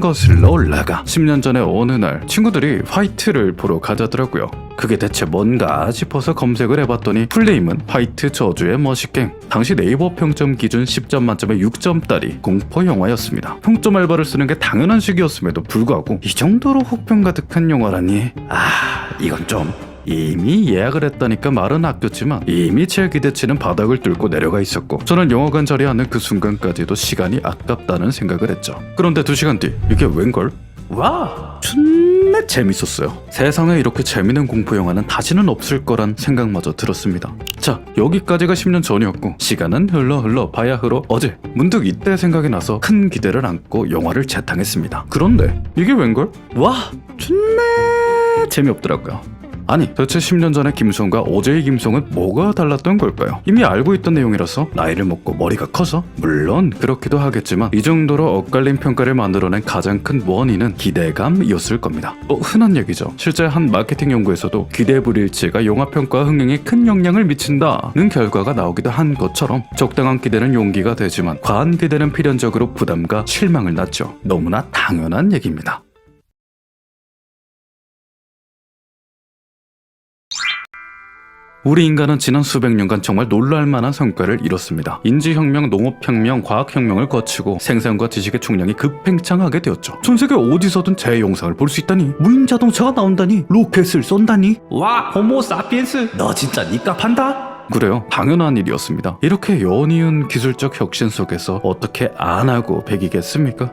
거슬러 올라가 10년 전에 어느 날 친구들이 화이트를 보러 가자더라고요. 그게 대체 뭔가 싶어서 검색을 해봤더니 풀네임은 화이트 저주의 머시갱. 당시 네이버 평점 기준 10점 만점에 6점짜리 공포 영화였습니다. 평점 알바를 쓰는 게 당연한 시기였음에도 불구하고 이 정도로 혹평 가득한 영화라니, 이건 좀. 이미 예약을 했다니까 말은 아꼈지만 이미 제 기대치는 바닥을 뚫고 내려가 있었고, 저는 영화관 자리에 앉는 그 순간까지도 시간이 아깝다는 생각을 했죠. 그런데 2시간 뒤 이게 웬걸? 와, 존나 재밌었어요. 세상에 이렇게 재밌는 공포 영화는 다시는 없을 거란 생각마저 들었습니다. 자, 여기까지가 10년 전이었고 시간은 흘러 봐야 흘러 어제 문득 이때 생각이 나서 큰 기대를 안고 영화를 재탕했습니다. 그런데 이게 웬걸? 와, 존나 재미없더라고요. 아니, 대체 10년 전의 김송과 어제의 김송은 뭐가 달랐던 걸까요? 이미 알고 있던 내용이라서 나이를 먹고 머리가 커서? 물론 그렇기도 하겠지만 이 정도로 엇갈린 평가를 만들어낸 가장 큰 원인은 기대감이었을 겁니다. 흔한 얘기죠. 실제 한 마케팅 연구에서도 기대 불일치가 영화 평가 흥행에 큰 영향을 미친다는 결과가 나오기도 한 것처럼 적당한 기대는 용기가 되지만 과한 기대는 필연적으로 부담과 실망을 낳죠. 너무나 당연한 얘기입니다. 우리 인간은 지난 수백 년간 정말 놀랄만한 성과를 이뤘습니다. 인지혁명, 농업혁명, 과학혁명을 거치고 생산과 지식의 총량이 급팽창하게 되었죠. 전세계 어디서든 제 영상을 볼 수 있다니, 무인자동차가 나온다니, 로켓을 쏜다니, 와, 호모 사피엔스, 너 진짜 니값 한다? 그래요, 당연한 일이었습니다. 이렇게 연이은 기술적 혁신 속에서 어떻게 안 하고 배기겠습니까?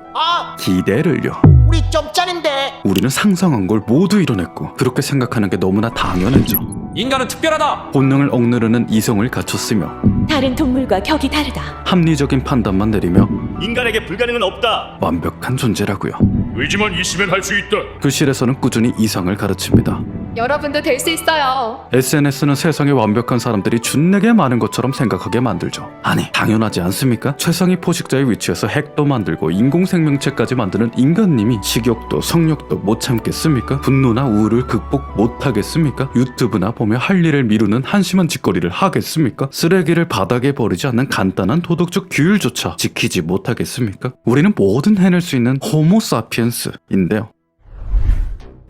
기대를요. 우리 좀 짜린데. 우리는 상상한 걸 모두 이뤄냈고 그렇게 생각하는 게 너무나 당연했죠. 인간은 특별하다. 본능을 억누르는 이성을 갖췄으며 다른 동물과 격이 다르다. 합리적인 판단만 내리며 인간에게 불가능은 없다. 완벽한 존재라고요. 의지만 있으면 할 수 있다. 교실에서는 꾸준히 이상을 가르칩니다. 여러분도 될 수 있어요. SNS는 세상에 완벽한 사람들이 준내게 많은 것처럼 생각하게 만들죠. 아니, 당연하지 않습니까? 최상위 포식자의 위치에서 핵도 만들고 인공생명체까지 만드는 인간님이 식욕도 성욕도 못 참겠습니까? 분노나 우울을 극복 못하겠습니까? 유튜브나 보며 할 일을 미루는 한심한 짓거리를 하겠습니까? 쓰레기를 바닥에 버리지 않는 간단한 도덕적 규율조차 지키지 못하겠습니까? 우리는 뭐든 해낼 수 있는 호모 사피엔스인데요.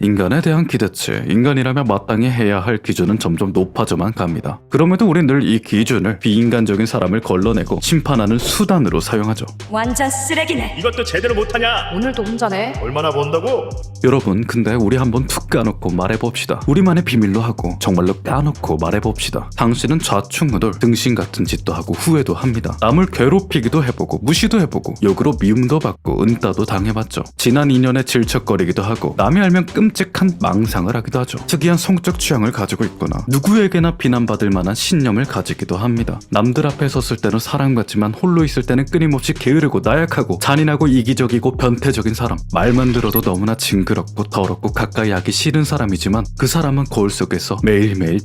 인간에 대한 기대치, 인간이라면 마땅히 해야 할 기준은 점점 높아져만 갑니다. 그럼에도 우린 늘 이 기준을 비인간적인 사람을 걸러내고 심판하는 수단으로 사용하죠. 완전 쓰레기네. 이것도 제대로 못하냐? 오늘도 혼자네. 얼마나 번다고? 여러분, 근데 우리 한번 툭 까놓고 말해봅시다. 우리만의 비밀로 하고 정말로 까놓고 말해봅시다. 당신은 좌충우돌, 등신 같은 짓도 하고 후회도 합니다. 남을 괴롭히기도 해보고 무시도 해보고 욕으로 미움도 받고 은따도 당해봤죠. 지난 2년에 질척거리기도 하고 남이 알면 끔찍한 망상을 하기도 하죠. 특이한 성적 취향을 가지고 있거나 누구에게나 비난받을 만한 신념을 가지기도 합니다. 남들 앞에 섰을 때는 사람 같지만 홀로 있을 때는 끊임없이 게으르고 나약하고 잔인하고 이기적이고 변태적인 사람. 말만 들어도 너무나 징그럽고 더럽고 가까이 하기 싫은 사람이지만 그 사람은 거울 속에서 매일매일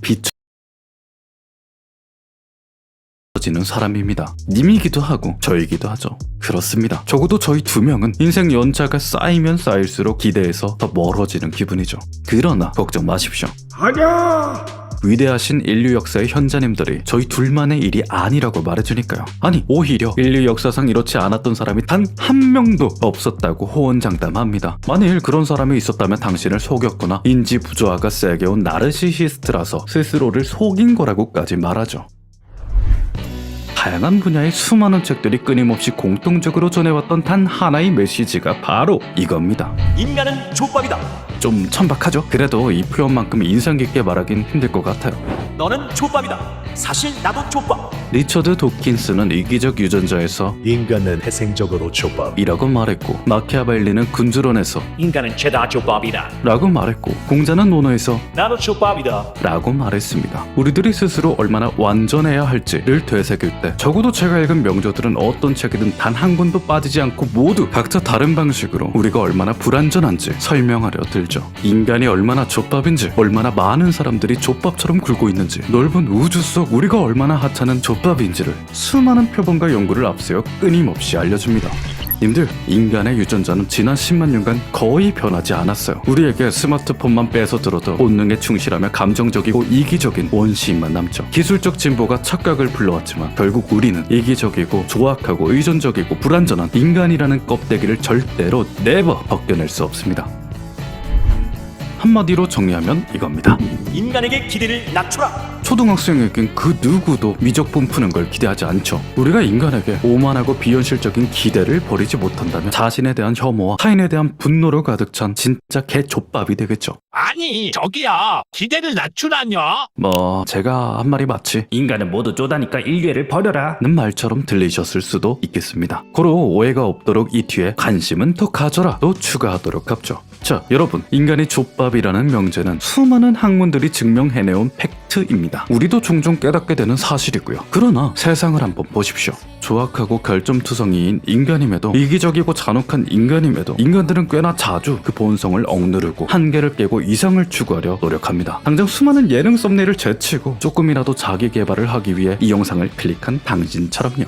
지는 사람입니다. 님이기도 하고 저이기도 하죠. 그렇습니다. 적어도 저희 두 명은 인생 연차가 쌓이면 쌓일수록 기대에서 더 멀어지는 기분이죠. 그러나 걱정 마십시오. 아니야. 위대하신 인류 역사의 현자님들이 저희 둘만의 일이 아니라고 말해주니까요. 아니, 오히려 인류 역사상 이렇지 않았던 사람이 단 한 명도 없었다고 호언장담합니다. 만일 그런 사람이 있었다면 당신을 속였거나 인지 부조화가 세게 온 나르시시스트라서 스스로를 속인 거라고까지 말하죠. 다양한 분야의 수많은 책들이 끊임없이 공통적으로 전해왔던 단 하나의 메시지가 바로 이겁니다. 인간은 족밥이다. 좀 천박하죠? 그래도 이 표현만큼 인상 깊게 말하긴 힘들 것 같아요. 너는 족밥이다. 사실 나도 족밥. 리처드 도킨스는 이기적 유전자에서 인간은 태생적으로 족밥. 이라고 말했고, 마키아벨리는 군주론에서 인간은 죄다 족밥이다. 라고 말했고, 공자는 논어에서 나도 족밥이다. 라고 말했습니다. 우리들이 스스로 얼마나 완전해야 할지를 되새길 때 적어도 제가 읽은 명저들은 어떤 책이든 단 한 권도 빠지지 않고 모두 각자 다른 방식으로 우리가 얼마나 불완전한지 설명하려 들죠. 인간이 얼마나 족밥인지, 얼마나 많은 사람들이 족밥처럼 굴고 있는지, 넓은 우주 속 우리가 얼마나 하찮은 족밥인지를 수많은 표본과 연구를 앞세워 끊임없이 알려줍니다. 님들, 인간의 유전자는 지난 10만 년간 거의 변하지 않았어요. 우리에게 스마트폰만 빼서 들어도 본능에 충실하며 감정적이고 이기적인 원시인만 남죠. 기술적 진보가 착각을 불러왔지만 결국 우리는 이기적이고 조악하고 의존적이고 불완전한 인간이라는 껍데기를 절대로 네버 벗겨낼 수 없습니다. 한마디로 정리하면 이겁니다. 인간에게 기대를 낮추라. 초등학생에겐 그 누구도 미적분 푸는 걸 기대하지 않죠. 우리가 인간에게 오만하고 비현실적인 기대를 버리지 못한다면 자신에 대한 혐오와 타인에 대한 분노로 가득 찬 진짜 개족밥이 되겠죠. 아니 저기야 기대를 낮추라뇨. 뭐 제가 한 말이 맞지 인간은 모두 쪼다니까 인류애를 버려라. 는 말처럼 들리셨을 수도 있겠습니다. 고로 오해가 없도록 이 뒤에 관심은 더 가져라 또 추가하도록 합죠. 자, 여러분, 인간이 족밥이라는 명제는 수많은 학문들이 증명해내온 팩트입니다. 우리도 종종 깨닫게 되는 사실이고요. 그러나 세상을 한번 보십시오. 조악하고 결점투성이인 인간임에도, 이기적이고 잔혹한 인간임에도 인간들은 꽤나 자주 그 본성을 억누르고 한계를 깨고 이상을 추구하려 노력합니다. 당장 수많은 예능 썸네일을 제치고 조금이라도 자기 개발을 하기 위해 이 영상을 클릭한 당신처럼요.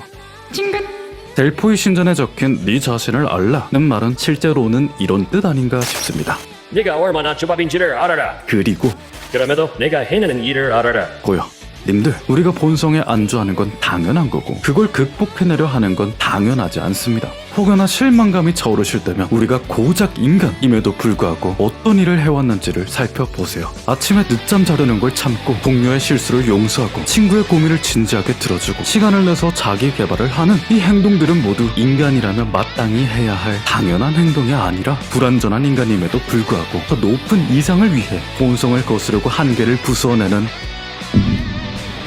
델포이 신전에 적힌 네 자신을 알라는 말은 실제로는 이런 뜻 아닌가 싶습니다. 네가 얼마나 족밥인지를 알아라. 그리고 그럼에도 내가 해내는 일을 알아라. 고요. 님들, 우리가 본성에 안주하는 건 당연한 거고 그걸 극복해내려 하는 건 당연하지 않습니다. 혹여나 실망감이 차오르실 때면 우리가 고작 인간임에도 불구하고 어떤 일을 해왔는지를 살펴보세요. 아침에 늦잠 자려는 걸 참고 동료의 실수를 용서하고 친구의 고민을 진지하게 들어주고 시간을 내서 자기 개발을 하는 이 행동들은 모두 인간이라면 마땅히 해야 할 당연한 행동이 아니라 불완전한 인간임에도 불구하고 더 높은 이상을 위해 본성을 거스르고 한계를 부수어내는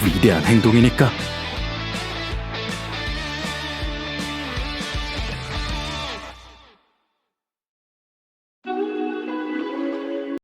위대한 행동이니까.